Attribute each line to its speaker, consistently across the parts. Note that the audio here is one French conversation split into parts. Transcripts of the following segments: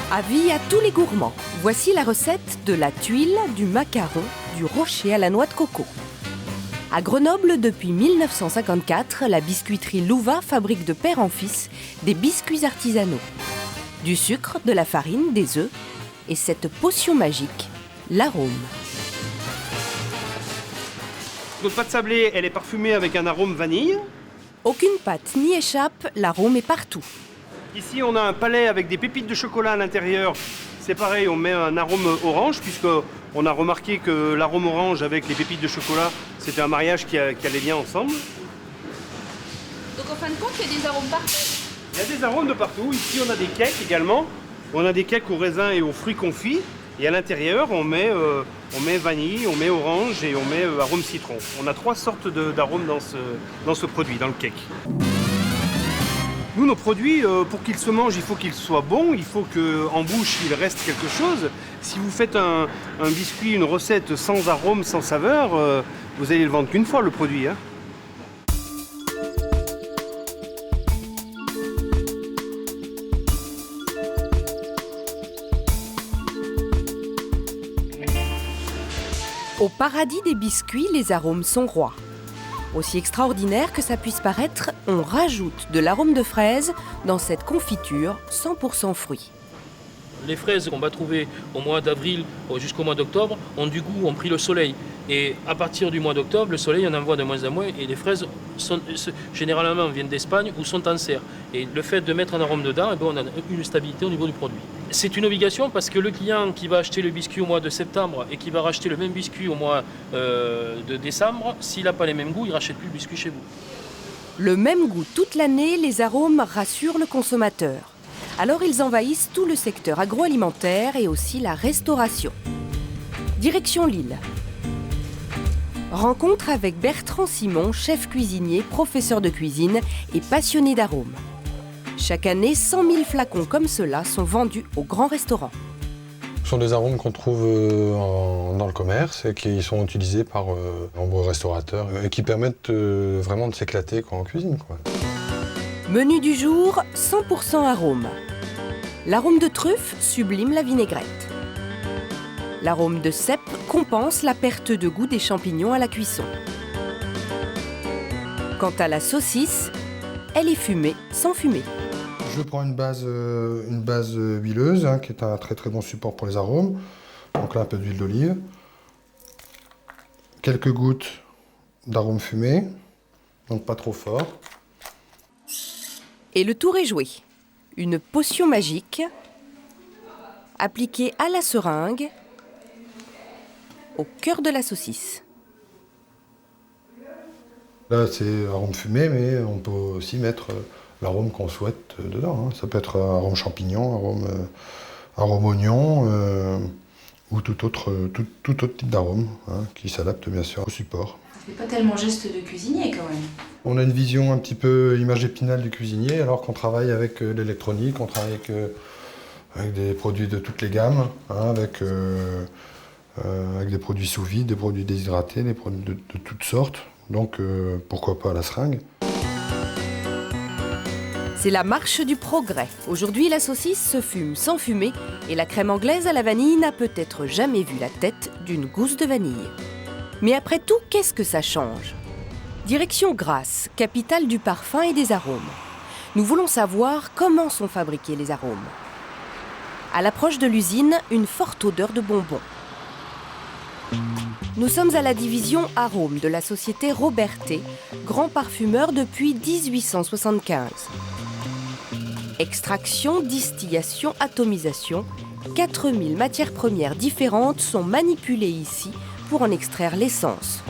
Speaker 1: Avis à tous les gourmands. Voici la recette de la tuile, du macaron, du rocher à la noix de coco. À Grenoble, depuis 1954, la biscuiterie Louva fabrique de père en fils des biscuits artisanaux. Du sucre, de la farine, des œufs et cette potion magique, l'arôme.
Speaker 2: Notre pâte sablée, elle est parfumée avec un arôme vanille.
Speaker 1: Aucune pâte n'y échappe, l'arôme est partout.
Speaker 2: Ici, on a un palais avec des pépites de chocolat à l'intérieur. C'est pareil, on met un arôme orange, puisqu'on a remarqué que l'arôme orange avec les pépites de chocolat, c'était un mariage qui allait bien ensemble.
Speaker 3: Donc en fin de compte, il y a des arômes partout.
Speaker 2: Il y a des arômes de partout. Ici, on a des cakes également. On a des cakes aux raisins et aux fruits confits. Et à l'intérieur, on met vanille, on met orange et on met arôme citron. On a 3 sortes d'arômes dans ce produit, dans le cake. Nous, nos produits, pour qu'ils se mangent, il faut qu'ils soient bons, il faut qu'en bouche, il reste quelque chose. Si vous faites un biscuit, une recette sans arôme, sans saveur, vous allez le vendre qu'une fois, le produit. Hein.
Speaker 1: Au paradis des biscuits, les arômes sont rois. Aussi extraordinaire que ça puisse paraître, on rajoute de l'arôme de fraise dans cette confiture 100% fruits.
Speaker 4: Les fraises qu'on va trouver au mois d'avril jusqu'au mois d'octobre ont du goût, ont pris le soleil. Et à partir du mois d'octobre, le soleil, on en voit de moins en moins et les fraises généralement viennent d'Espagne ou sont en serre. Et le fait de mettre un arôme dedans, on a une stabilité au niveau du produit. C'est une obligation parce que le client qui va acheter le biscuit au mois de septembre et qui va racheter le même biscuit au mois de décembre, s'il n'a pas les mêmes goûts, il ne rachète plus le biscuit chez vous.
Speaker 1: Le même goût toute l'année, les arômes rassurent le consommateur. Alors ils envahissent tout le secteur agroalimentaire et aussi la restauration. Direction Lille. Rencontre avec Bertrand Simon, chef cuisinier, professeur de cuisine et passionné d'arômes. Chaque année, 100 000 flacons comme ceux-là sont vendus aux grands restaurants.
Speaker 5: Ce sont des arômes qu'on trouve dans le commerce et qui sont utilisés par nombreux restaurateurs et qui permettent vraiment de s'éclater en cuisine.
Speaker 1: Menu du jour, 100% arôme. L'arôme de truffe sublime la vinaigrette. L'arôme de cèpe compense la perte de goût des champignons à la cuisson. Quant à la saucisse, elle est fumée sans fumer.
Speaker 5: Je prends une base huileuse, qui est un très très bon support pour les arômes. Donc là, un peu d'huile d'olive. Quelques gouttes d'arôme fumé, donc pas trop fort.
Speaker 1: Et le tour est joué. Une potion magique appliquée à la seringue au cœur de la saucisse.
Speaker 5: Là, c'est arôme fumé, mais on peut aussi mettre l'arôme qu'on souhaite dedans. Ça peut être arôme champignon, arôme oignon ou tout autre type d'arôme qui s'adapte bien sûr au support.
Speaker 3: Ça fait pas tellement geste de cuisinier quand même.
Speaker 5: On a une vision un petit peu image épinale du cuisinier, alors qu'on travaille avec l'électronique, on travaille avec des produits de toutes les gammes, avec des produits sous vide, des produits déshydratés, des produits de toutes sortes. Donc pourquoi pas la seringue.
Speaker 1: C'est la marche du progrès. Aujourd'hui, la saucisse se fume sans fumer et la crème anglaise à la vanille n'a peut-être jamais vu la tête d'une gousse de vanille. Mais après tout, qu'est-ce que ça change ? Direction Grasse, capitale du parfum et des arômes. Nous voulons savoir comment sont fabriqués les arômes. À l'approche de l'usine, une forte odeur de bonbons. Nous sommes à la division arômes de la société Robertet, grand parfumeur depuis 1875. Extraction, distillation, atomisation, 4000 matières premières différentes sont manipulées ici pour en extraire l'essence.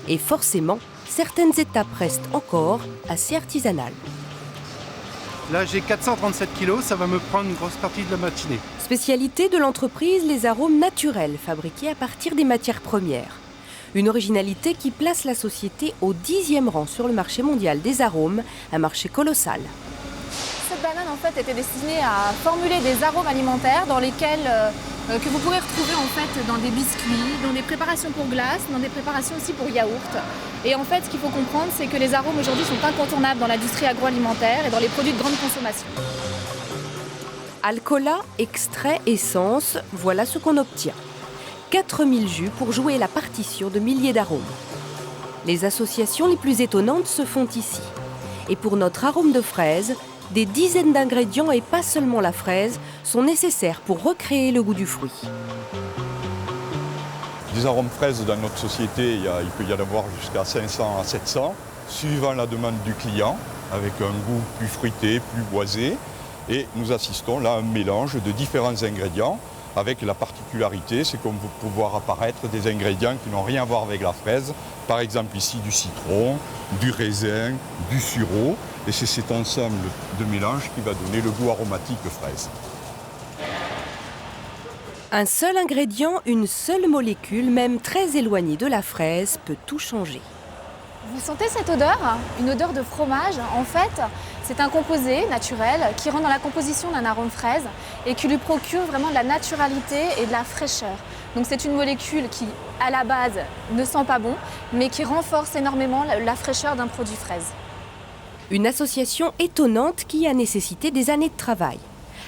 Speaker 1: Et forcément, certaines étapes restent encore assez artisanales.
Speaker 6: Là, j'ai 437 kilos, ça va me prendre une grosse partie de la matinée.
Speaker 1: Spécialité de l'entreprise, les arômes naturels fabriqués à partir des matières premières. Une originalité qui place la société au 10e rang sur le marché mondial des arômes, un marché colossal.
Speaker 7: Cette banane en fait était destinée à formuler des arômes alimentaires dans lesquels que vous pourrez retrouver en fait dans des biscuits, dans des préparations pour glace, dans des préparations aussi pour yaourt. Et en fait, ce qu'il faut comprendre, c'est que les arômes aujourd'hui sont incontournables dans l'industrie agroalimentaire et dans les produits de grande consommation.
Speaker 1: Alcoolats, extraits, essence, voilà ce qu'on obtient. 4000 jus pour jouer la partition de milliers d'arômes. Les associations les plus étonnantes se font ici. Et pour notre arôme de fraise, des dizaines d'ingrédients et pas seulement la fraise sont nécessaires pour recréer le goût du fruit.
Speaker 8: Des arômes fraises dans notre société, il peut y en avoir jusqu'à 500 à 700, suivant la demande du client, avec un goût plus fruité, plus boisé. Et nous assistons là à un mélange de différents ingrédients, avec la particularité, c'est qu'on peut voir apparaître des ingrédients qui n'ont rien à voir avec la fraise. Par exemple ici du citron, du raisin, du sureau. Et c'est cet ensemble de mélange qui va donner le goût aromatique de fraise.
Speaker 1: Un seul ingrédient, une seule molécule, même très éloignée de la fraise, peut tout changer.
Speaker 7: Vous sentez cette odeur? Une odeur de fromage. En fait, c'est un composé naturel qui rentre dans la composition d'un arôme fraise et qui lui procure vraiment de la naturalité et de la fraîcheur. Donc c'est une molécule qui, à la base, ne sent pas bon, mais qui renforce énormément la fraîcheur d'un produit fraise.
Speaker 1: Une association étonnante qui a nécessité des années de travail.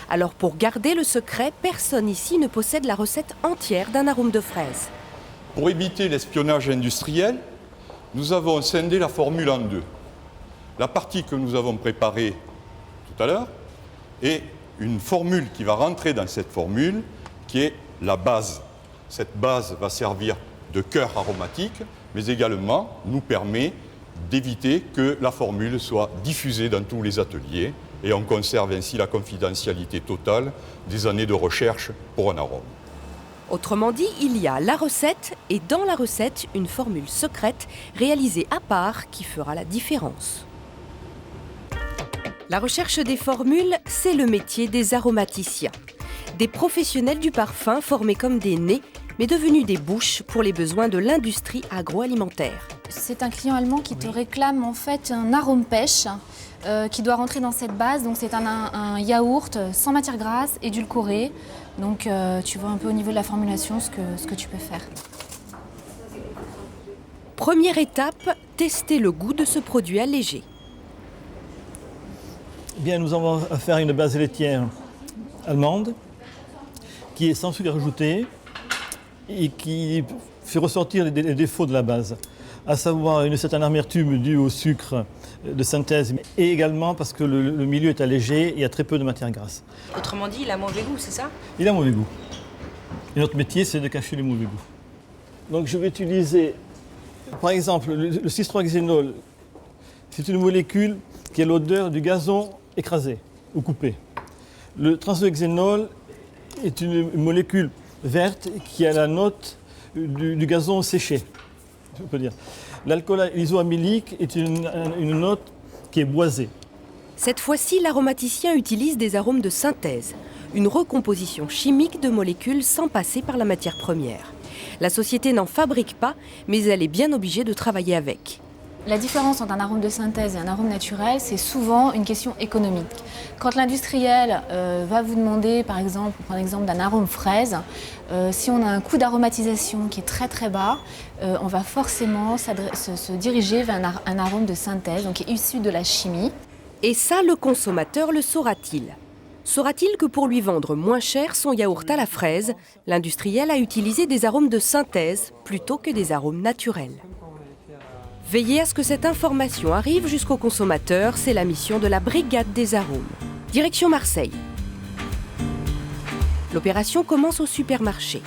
Speaker 1: Alors pour garder le secret, personne ici ne possède la recette entière d'un arôme de fraise.
Speaker 8: Pour éviter l'espionnage industriel, nous avons scindé la formule en deux. La partie que nous avons préparée tout à l'heure est une formule qui va rentrer dans cette formule, qui est la base. Cette base va servir de cœur aromatique, mais également nous permet d'éviter que la formule soit diffusée dans tous les ateliers et on conserve ainsi la confidentialité totale des années de recherche pour un arôme.
Speaker 1: Autrement dit, il y a la recette et dans la recette, une formule secrète réalisée à part qui fera la différence. La recherche des formules, c'est le métier des aromaticiens. Des professionnels du parfum formés comme des nez, mais devenus des bouches pour les besoins de l'industrie agroalimentaire.
Speaker 7: C'est un client allemand qui te réclame en fait un arôme pêche qui doit rentrer dans cette base. Donc c'est un yaourt sans matière grasse, édulcoré. Donc tu vois un peu au niveau de la formulation ce que tu peux faire.
Speaker 1: Première étape, tester le goût de ce produit allégé.
Speaker 9: Bien, nous avons affaire à une base laitière allemande qui est sans sucre ajouté et qui fait ressortir les défauts de la base, à savoir une certaine amertume due au sucre de synthèse et également parce que le milieu est allégé et il y a très peu de matière grasse.
Speaker 3: Autrement dit, il a mauvais goût, c'est ça?
Speaker 9: Il a mauvais goût. Et notre métier, c'est de cacher les mauvais goûts. Donc je vais utiliser, par exemple, le 6,3-hexénol. C'est une molécule qui a l'odeur du gazon écrasé ou coupé. Le trans-2-hexénol est une molécule verte qui a la note du gazon séché, je peux dire. L'alcool isoamylique est une note qui est boisée.
Speaker 1: Cette fois-ci, l'aromaticien utilise des arômes de synthèse, une recomposition chimique de molécules sans passer par la matière première. La société n'en fabrique pas, mais elle est bien obligée de travailler avec.
Speaker 7: La différence entre un arôme de synthèse et un arôme naturel, c'est souvent une question économique. Quand l'industriel va vous demander, par exemple, pour prendre l'exemple d'un arôme fraise, si on a un coût d'aromatisation qui est très très bas, on va forcément se diriger vers un arôme de synthèse, donc qui est issu de la chimie.
Speaker 1: Et ça, le consommateur le saura-t-il? Saura-t-il que pour lui vendre moins cher son yaourt à la fraise, l'industriel a utilisé des arômes de synthèse plutôt que des arômes naturels? Veiller à ce que cette information arrive jusqu'au consommateur, c'est la mission de la Brigade des arômes. Direction Marseille. L'opération commence au supermarché.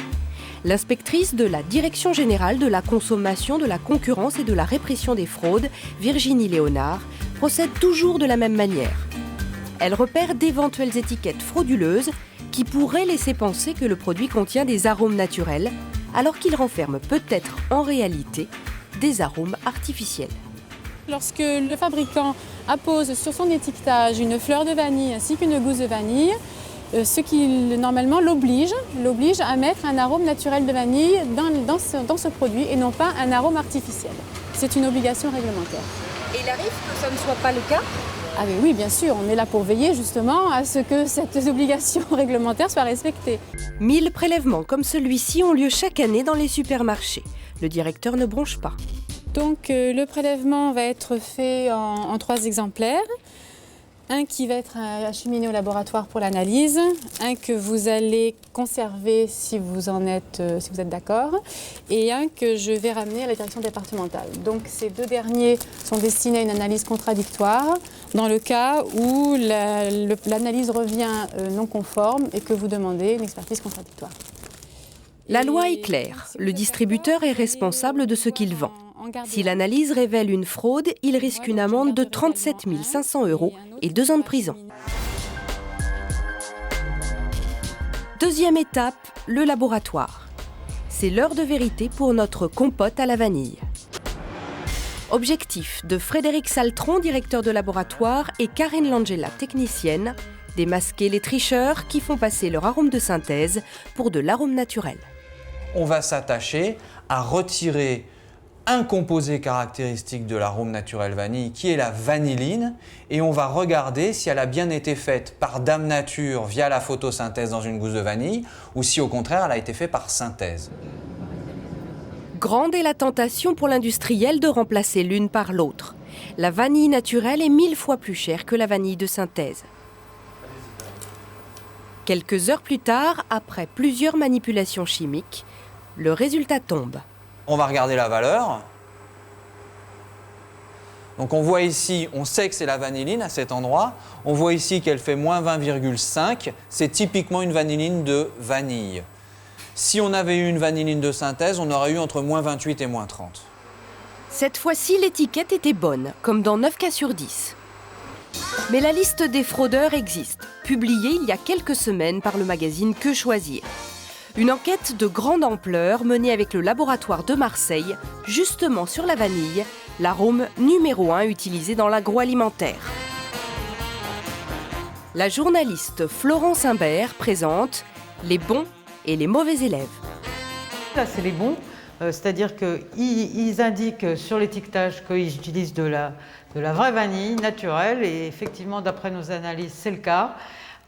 Speaker 1: L'inspectrice de la Direction générale de la consommation, de la concurrence et de la répression des fraudes, Virginie Léonard, procède toujours de la même manière. Elle repère d'éventuelles étiquettes frauduleuses qui pourraient laisser penser que le produit contient des arômes naturels, alors qu'il renferme peut-être en réalité des arômes artificiels.
Speaker 10: Lorsque le fabricant appose sur son étiquetage une fleur de vanille ainsi qu'une gousse de vanille, ce qui normalement l'oblige à mettre un arôme naturel de vanille dans ce produit et non pas un arôme artificiel. C'est une obligation réglementaire.
Speaker 3: Et il arrive que ça ne soit pas le cas?
Speaker 10: Ah mais oui, bien sûr, on est là pour veiller justement à ce que cette obligation réglementaire soit respectée.
Speaker 1: 1000 prélèvements comme celui-ci ont lieu chaque année dans les supermarchés. Le directeur ne bronche pas.
Speaker 10: Donc le prélèvement va être fait en 3 exemplaires. Un qui va être acheminé au laboratoire pour l'analyse, un que vous allez conserver si vous êtes d'accord, et un que je vais ramener à la direction départementale. Donc ces deux derniers sont destinés à une analyse contradictoire dans le cas où l'analyse revient non conforme et que vous demandez une expertise contradictoire.
Speaker 1: La loi est claire, le distributeur est responsable de ce qu'il vend. Si l'analyse révèle une fraude, il risque une amende de 37 500 € et 2 ans de prison. Deuxième étape, le laboratoire. C'est l'heure de vérité pour notre compote à la vanille. Objectif de Frédéric Saltron, directeur de laboratoire, et Karine Langella, technicienne, démasquer les tricheurs qui font passer leur arôme de synthèse pour de l'arôme naturel.
Speaker 11: On va s'attacher à retirer un composé caractéristique de l'arôme naturel vanille qui est la vanilline et on va regarder si elle a bien été faite par Dame Nature via la photosynthèse dans une gousse de vanille ou si au contraire elle a été faite par synthèse.
Speaker 1: Grande est la tentation pour l'industriel de remplacer l'une par l'autre. La vanille naturelle est 1000 fois plus chère que la vanille de synthèse. Quelques heures plus tard, après plusieurs manipulations chimiques, le résultat tombe.
Speaker 11: On va regarder la valeur. Donc on voit ici, on sait que c'est la vanilline à cet endroit. On voit ici qu'elle fait moins 20,5. C'est typiquement une vanilline de vanille. Si on avait eu une vanilline de synthèse, on aurait eu entre moins 28 et moins 30.
Speaker 1: Cette fois-ci, l'étiquette était bonne, comme dans 9 cas sur 10. Mais la liste des fraudeurs existe, publiée il y a quelques semaines par le magazine Que Choisir. Une enquête de grande ampleur menée avec le laboratoire de Marseille, justement sur la vanille, l'arôme numéro 1 utilisé dans l'agroalimentaire. La journaliste Florence Imbert présente les bons et les mauvais élèves.
Speaker 12: Là, c'est les bons, c'est-à-dire qu'ils indiquent sur l'étiquetage qu'ils utilisent de la vraie vanille naturelle et effectivement, d'après nos analyses, c'est le cas.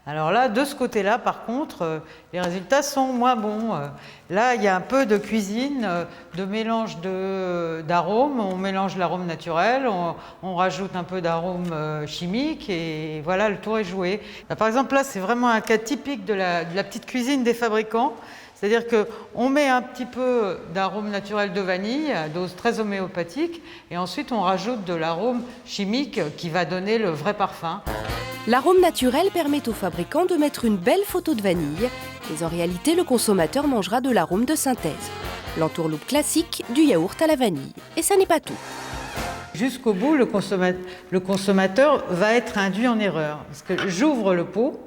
Speaker 12: Alors là, de ce côté-là, par contre, les résultats sont moins bons. Là, il y a un peu de cuisine, de mélange d'arômes. On mélange l'arôme naturel, on rajoute un peu d'arôme chimique et voilà, le tour est joué. Là, par exemple, là, c'est vraiment un cas typique de la petite cuisine des fabricants. C'est-à-dire qu'on met un petit peu d'arôme naturel de vanille, à dose très homéopathique, et ensuite on rajoute de l'arôme chimique qui va donner le vrai parfum.
Speaker 1: L'arôme naturel permet aux fabricants de mettre une belle photo de vanille, mais en réalité le consommateur mangera de l'arôme de synthèse. L'entourloupe classique du yaourt à la vanille. Et ça n'est pas tout.
Speaker 12: Jusqu'au bout, le consommateur va être induit en erreur. Parce que j'ouvre le pot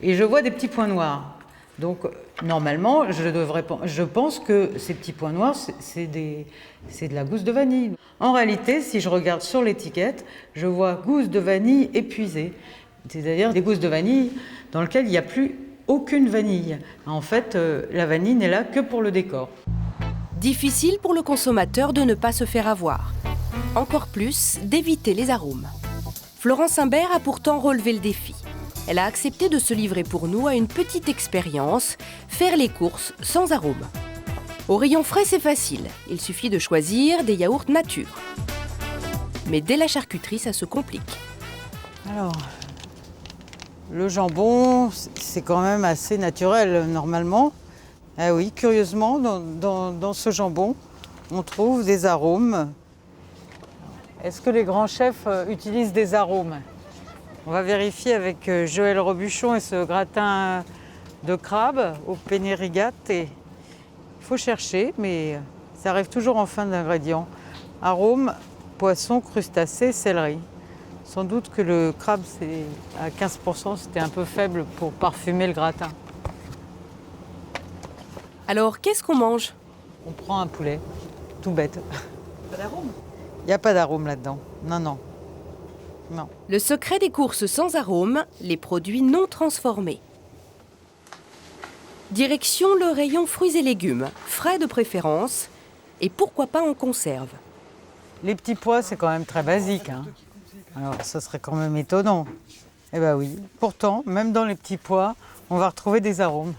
Speaker 12: et je vois des petits points noirs. Donc, normalement, je pense que ces petits points noirs, c'est de la gousse de vanille. En réalité, si je regarde sur l'étiquette, je vois gousse de vanille épuisée. C'est-à-dire des gousses de vanille dans lesquelles il n'y a plus aucune vanille. En fait, la vanille n'est là que pour le décor.
Speaker 1: Difficile pour le consommateur de ne pas se faire avoir. Encore plus, d'éviter les arômes. Florence Imbert a pourtant relevé le défi. Elle a accepté de se livrer pour nous à une petite expérience, faire les courses sans arôme. Au rayon frais, c'est facile. Il suffit de choisir des yaourts nature. Mais dès la charcuterie, ça se complique.
Speaker 12: Alors, le jambon, c'est quand même assez naturel normalement. Ah oui, curieusement, dans ce jambon, on trouve des arômes. Est-ce que les grands chefs utilisent des arômes ? On va vérifier avec Joël Robuchon et ce gratin de crabe au penne rigate. Il faut chercher, mais ça arrive toujours en fin d'ingrédient. Arômes, poisson, crustacés, céleri. Sans doute que le crabe, à 15%, c'était un peu faible pour parfumer le gratin.
Speaker 1: Alors, qu'est-ce qu'on mange ?
Speaker 12: On prend un poulet, tout bête.
Speaker 3: Pas d'arôme ?
Speaker 12: Il n'y a pas d'arôme là-dedans. Non, non. Non.
Speaker 1: Le secret des courses sans arôme, les produits non transformés. Direction le rayon fruits et légumes, frais de préférence, et pourquoi pas en conserve.
Speaker 12: Les petits pois, c'est quand même très basique. Hein. Alors, ça serait quand même étonnant. Eh bien oui. Pourtant, même dans les petits pois, on va retrouver des arômes.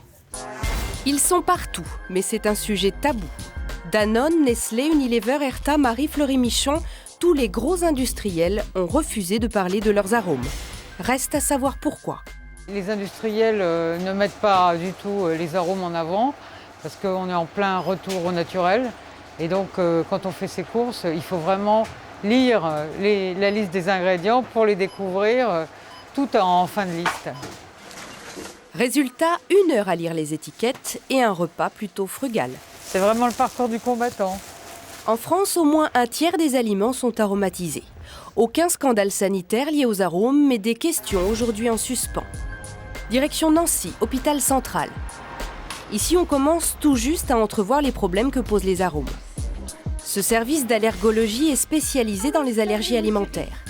Speaker 1: Ils sont partout, mais c'est un sujet tabou. Danone, Nestlé, Unilever, Herta, Marie, Fleury Michon, tous les gros industriels ont refusé de parler de leurs arômes. Reste à savoir pourquoi.
Speaker 12: Les industriels ne mettent pas du tout les arômes en avant parce qu'on est en plein retour au naturel. Et donc, quand on fait ses courses, il faut vraiment lire la liste des ingrédients pour les découvrir tout en fin de liste.
Speaker 1: Résultat, 1 heure à lire les étiquettes et un repas plutôt frugal.
Speaker 12: C'est vraiment le parcours du combattant.
Speaker 1: En France, au moins 1/3 des aliments sont aromatisés. Aucun scandale sanitaire lié aux arômes, mais des questions aujourd'hui en suspens. Direction Nancy, hôpital central. Ici, on commence tout juste à entrevoir les problèmes que posent les arômes. Ce service d'allergologie est spécialisé dans les allergies alimentaires.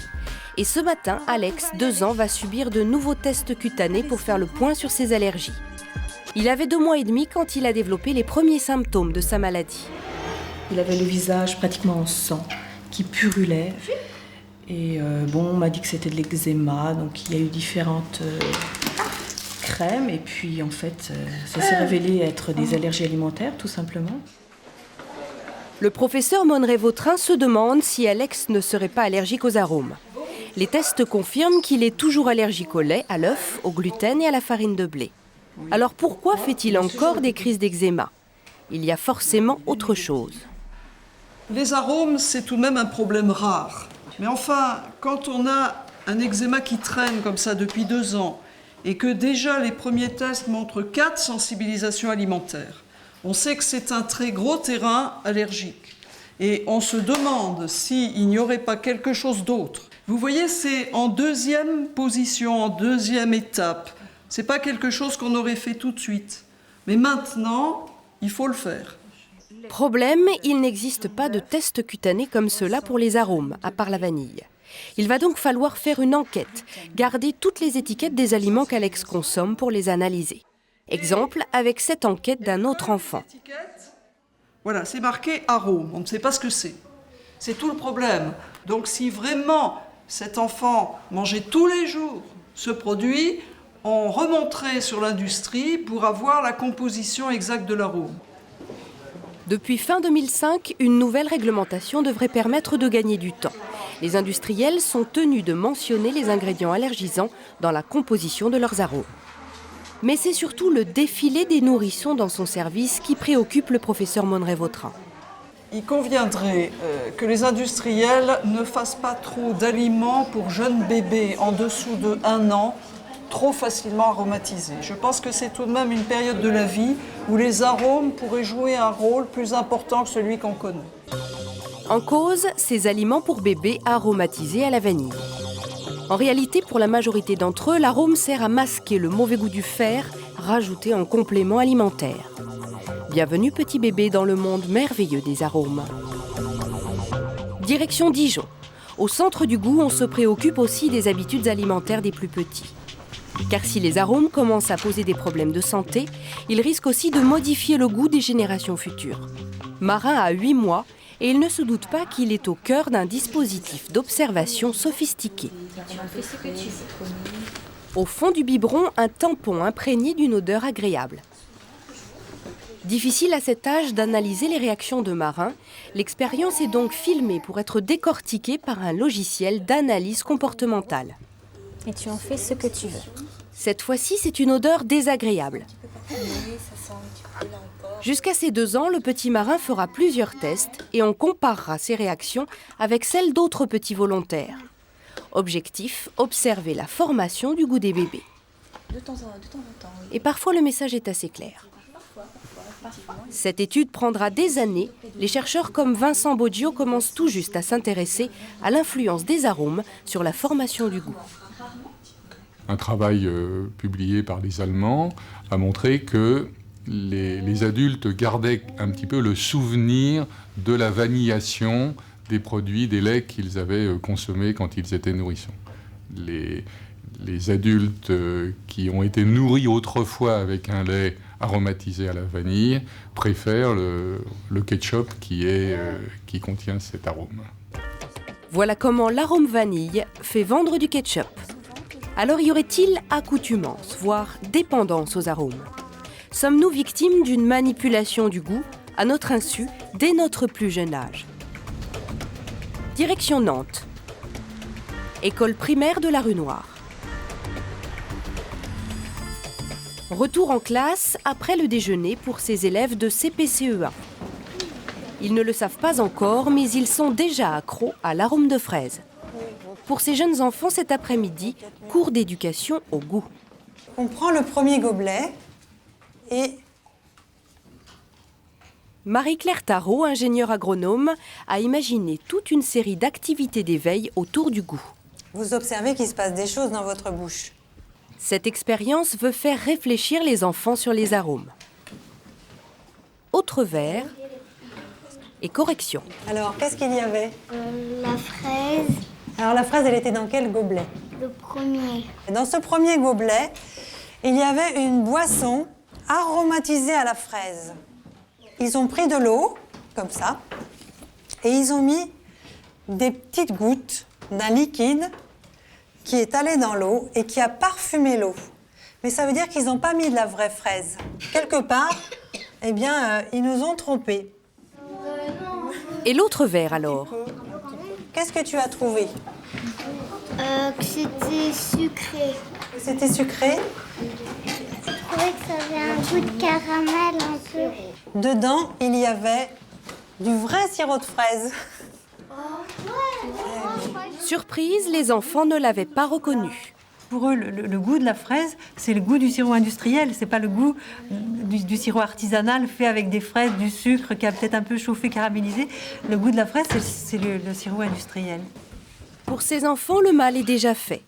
Speaker 1: Et ce matin, Alex, 2 ans, va subir de nouveaux tests cutanés pour faire le point sur ses allergies. Il avait 2 mois et demi quand il a développé les premiers symptômes de sa maladie.
Speaker 13: Il avait le visage pratiquement en sang, qui purulait. Et on m'a dit que c'était de l'eczéma, donc il y a eu différentes crèmes. Et puis en fait, ça s'est révélé être des allergies alimentaires, tout simplement.
Speaker 1: Le professeur Monneray-Vautrin se demande si Alex ne serait pas allergique aux arômes. Les tests confirment qu'il est toujours allergique au lait, à l'œuf, au gluten et à la farine de blé. Alors pourquoi fait-il encore des crises d'eczéma? Il y a forcément autre chose.
Speaker 14: Les arômes, c'est tout de même un problème rare. Mais enfin, quand on a un eczéma qui traîne comme ça depuis 2 ans et que déjà les premiers tests montrent 4 sensibilisations alimentaires, on sait que c'est un très gros terrain allergique. Et on se demande s'il n'y aurait pas quelque chose d'autre. Vous voyez, c'est en 2e position, en 2e étape. C'est pas quelque chose qu'on aurait fait tout de suite. Mais maintenant, il faut le faire.
Speaker 1: Problème, il n'existe pas de test cutané comme cela pour les arômes, à part la vanille. Il va donc falloir faire une enquête, garder toutes les étiquettes des aliments qu'Alex consomme pour les analyser. Exemple avec cette enquête d'un autre enfant.
Speaker 14: Voilà, c'est marqué arôme, on ne sait pas ce que c'est. C'est tout le problème. Donc si vraiment cet enfant mangeait tous les jours ce produit, on remonterait sur l'industrie pour avoir la composition exacte de l'arôme.
Speaker 1: Depuis fin 2005, une nouvelle réglementation devrait permettre de gagner du temps. Les industriels sont tenus de mentionner les ingrédients allergisants dans la composition de leurs arômes. Mais c'est surtout le défilé des nourrissons dans son service qui préoccupe le professeur Monneray-Vautrin.
Speaker 14: Il conviendrait que les industriels ne fassent pas trop d'aliments pour jeunes bébés en dessous de 1 an, trop facilement aromatisés. Je pense que c'est tout de même une période de la vie où les arômes pourraient jouer un rôle plus important que celui qu'on connaît.
Speaker 1: En cause, ces aliments pour bébés aromatisés à la vanille. En réalité, pour la majorité d'entre eux, l'arôme sert à masquer le mauvais goût du fer, rajouté en complément alimentaire. Bienvenue petit bébé dans le monde merveilleux des arômes. Direction Dijon. Au centre du goût, on se préoccupe aussi des habitudes alimentaires des plus petits. Car si les arômes commencent à poser des problèmes de santé, ils risquent aussi de modifier le goût des générations futures. Marin a 8 mois et il ne se doute pas qu'il est au cœur d'un dispositif d'observation sophistiqué. Au fond du biberon, un tampon imprégné d'une odeur agréable. Difficile à cet âge d'analyser les réactions de Marin, l'expérience est donc filmée pour être décortiquée par un logiciel d'analyse comportementale.
Speaker 15: Et tu en fais ce que tu veux.
Speaker 1: Cette fois-ci, c'est une odeur désagréable. Jusqu'à ses 2 ans, le petit Marin fera plusieurs tests et on comparera ses réactions avec celles d'autres petits volontaires. Objectif, observer la formation du goût des bébés.
Speaker 15: De temps en temps. Oui.
Speaker 1: Et parfois, le message est assez clair. Cette étude prendra des années. Les chercheurs comme Vincent Boggio commencent tout juste à s'intéresser à l'influence des arômes sur la formation du goût.
Speaker 16: Un travail publié par des Allemands a montré que les adultes gardaient un petit peu le souvenir de la vanillation des produits, des laits qu'ils avaient consommés quand ils étaient nourrissons. Les adultes qui ont été nourris autrefois avec un lait aromatisé à la vanille préfèrent le ketchup qui contient cet arôme.
Speaker 1: Voilà comment l'arôme vanille fait vendre du ketchup. Alors y aurait-il accoutumance, voire dépendance aux arômes? Sommes-nous victimes d'une manipulation du goût, à notre insu, dès notre plus jeune âge? Direction Nantes. École primaire de la Rue Noire. Retour en classe après le déjeuner pour ces élèves de CPCE1. Ils ne le savent pas encore, mais ils sont déjà accros à l'arôme de fraise. Pour ces jeunes enfants, cet après-midi, cours d'éducation au goût.
Speaker 17: On prend le premier gobelet et...
Speaker 1: Marie-Claire Tarot, ingénieure agronome, a imaginé toute une série d'activités d'éveil autour du goût.
Speaker 17: Vous observez qu'il se passe des choses dans votre bouche.
Speaker 1: Cette expérience veut faire réfléchir les enfants sur les arômes. Autre verre et correction.
Speaker 17: Alors, qu'est-ce qu'il y avait?
Speaker 18: La fraise.
Speaker 17: Alors, la fraise, elle était dans quel gobelet?
Speaker 18: Le premier.
Speaker 17: Dans ce premier gobelet, il y avait une boisson aromatisée à la fraise. Ils ont pris de l'eau, comme ça, et ils ont mis des petites gouttes d'un liquide qui est allé dans l'eau et qui a parfumé l'eau. Mais ça veut dire qu'ils n'ont pas mis de la vraie fraise. Quelque part, eh bien, ils nous ont trompés.
Speaker 1: Et l'autre verre, alors?
Speaker 17: Qu'est-ce que tu as trouvé?
Speaker 18: Que c'était sucré.
Speaker 17: C'était sucré?
Speaker 18: Je trouvais que ça avait un goût de caramel un peu.
Speaker 17: Dedans, il y avait du vrai sirop de fraise.
Speaker 1: Surprise, les enfants ne l'avaient pas reconnu.
Speaker 12: Pour eux, le goût de la fraise, c'est le goût du sirop industriel. C'est pas le goût du sirop artisanal fait avec des fraises, du sucre qui a peut-être un peu chauffé, caramélisé. Le goût de la fraise, c'est le sirop industriel.
Speaker 1: Pour ces enfants, le mal est déjà fait.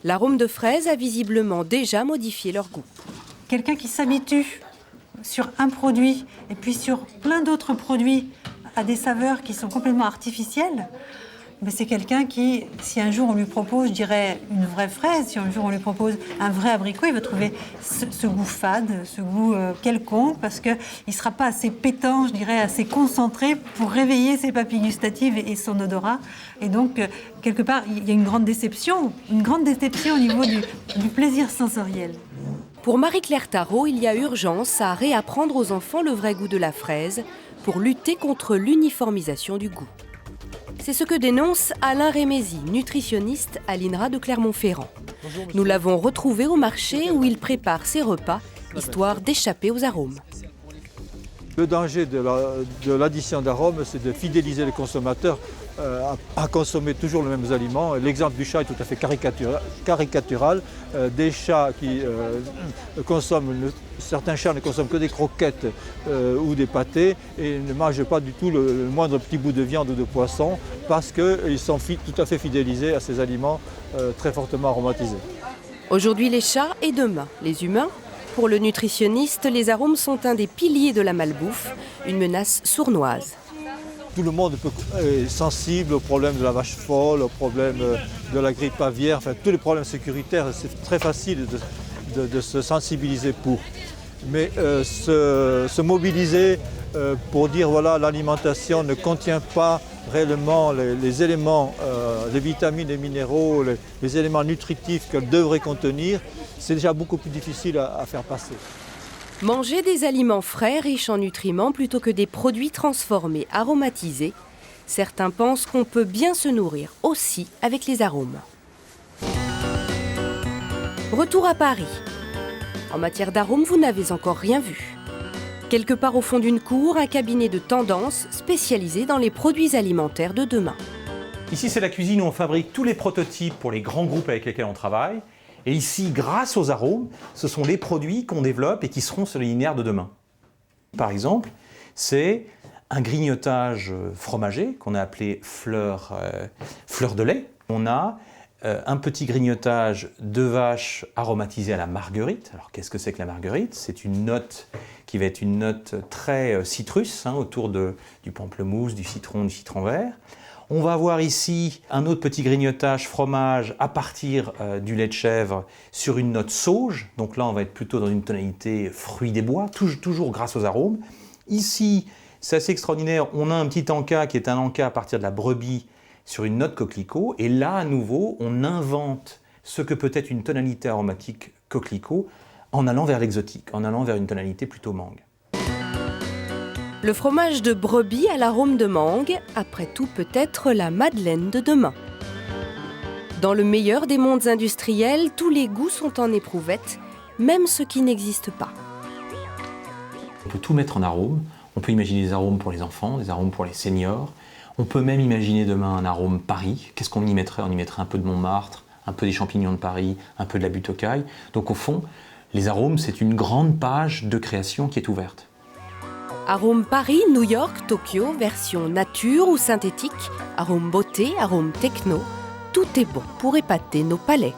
Speaker 1: L'arôme de fraise a visiblement déjà modifié leur goût.
Speaker 12: Quelqu'un qui s'habitue sur un produit et puis sur plein d'autres produits à des saveurs qui sont complètement artificielles, mais c'est quelqu'un qui, si un jour on lui propose, je dirais, une vraie fraise, si un jour on lui propose un vrai abricot, il va trouver ce goût fade, ce goût quelconque, parce qu'il ne sera pas assez pétant, je dirais, assez concentré pour réveiller ses papilles gustatives et son odorat. Et donc, quelque part, il y a une grande déception au niveau du plaisir sensoriel.
Speaker 1: Pour Marie-Claire Tarot, il y a urgence à réapprendre aux enfants le vrai goût de la fraise pour lutter contre l'uniformisation du goût. C'est ce que dénonce Alain Rémézy, nutritionniste à l'INRA de Clermont-Ferrand. Nous l'avons retrouvé au marché où il prépare ses repas, histoire d'échapper aux arômes.
Speaker 19: Le danger de l'addition d'arômes, c'est de fidéliser les consommateurs à consommer toujours les mêmes aliments. L'exemple du chat est tout à fait caricatural. Des chats qui consomment, certains chats ne consomment que des croquettes ou des pâtés et ne mangent pas du tout le moindre petit bout de viande ou de poisson parce qu'ils sont tout à fait fidélisés à ces aliments très fortement aromatisés.
Speaker 1: Aujourd'hui les chats et demain les humains. Pour le nutritionniste, les arômes sont un des piliers de la malbouffe, une menace sournoise.
Speaker 19: Tout le monde est sensible aux problèmes de la vache folle, aux problèmes de la grippe aviaire, enfin tous les problèmes sécuritaires, c'est très facile de se sensibiliser pour. Mais se mobiliser pour dire voilà, l'alimentation ne contient pas réellement les éléments, les vitamines et minéraux, les éléments nutritifs qu'elle devrait contenir, c'est déjà beaucoup plus difficile à faire passer.
Speaker 1: Manger des aliments frais, riches en nutriments, plutôt que des produits transformés, aromatisés, certains pensent qu'on peut bien se nourrir aussi avec les arômes. Retour à Paris. En matière d'arômes, vous n'avez encore rien vu. Quelque part au fond d'une cour, un cabinet de tendance spécialisé dans les produits alimentaires de demain.
Speaker 20: Ici, c'est la cuisine où on fabrique tous les prototypes pour les grands groupes avec lesquels on travaille. Et ici, grâce aux arômes, ce sont les produits qu'on développe et qui seront sur les linéaires de demain. Par exemple, c'est un grignotage fromager qu'on a appelé fleur de lait. On a un petit grignotage de vache aromatisé à la marguerite. Alors qu'est-ce que c'est que la marguerite? C'est une note qui va être une note très citrus, autour du pamplemousse, du citron vert. On va avoir ici un autre petit grignotage fromage à partir du lait de chèvre sur une note sauge. Donc là, on va être plutôt dans une tonalité fruits des bois, toujours grâce aux arômes. Ici, c'est assez extraordinaire, on a un petit encas qui est un encas à partir de la brebis sur une note coquelicot. Et là, à nouveau, on invente ce que peut être une tonalité aromatique coquelicot en allant vers l'exotique, en allant vers une tonalité plutôt mangue.
Speaker 1: Le fromage de brebis à l'arôme de mangue, après tout peut-être la madeleine de demain. Dans le meilleur des mondes industriels, tous les goûts sont en éprouvette, même ce qui n'existe pas.
Speaker 20: On peut tout mettre en arôme. On peut imaginer des arômes pour les enfants, des arômes pour les seniors. On peut même imaginer demain un arôme Paris. Qu'est-ce qu'on y mettrait? On y mettrait un peu de Montmartre, un peu des champignons de Paris, un peu de la butte aux cailles. Donc au fond, les arômes, c'est une grande page de création qui est ouverte.
Speaker 1: Arôme Paris, New York, Tokyo, version nature ou synthétique, arôme beauté, arôme techno, tout est bon pour épater nos palais.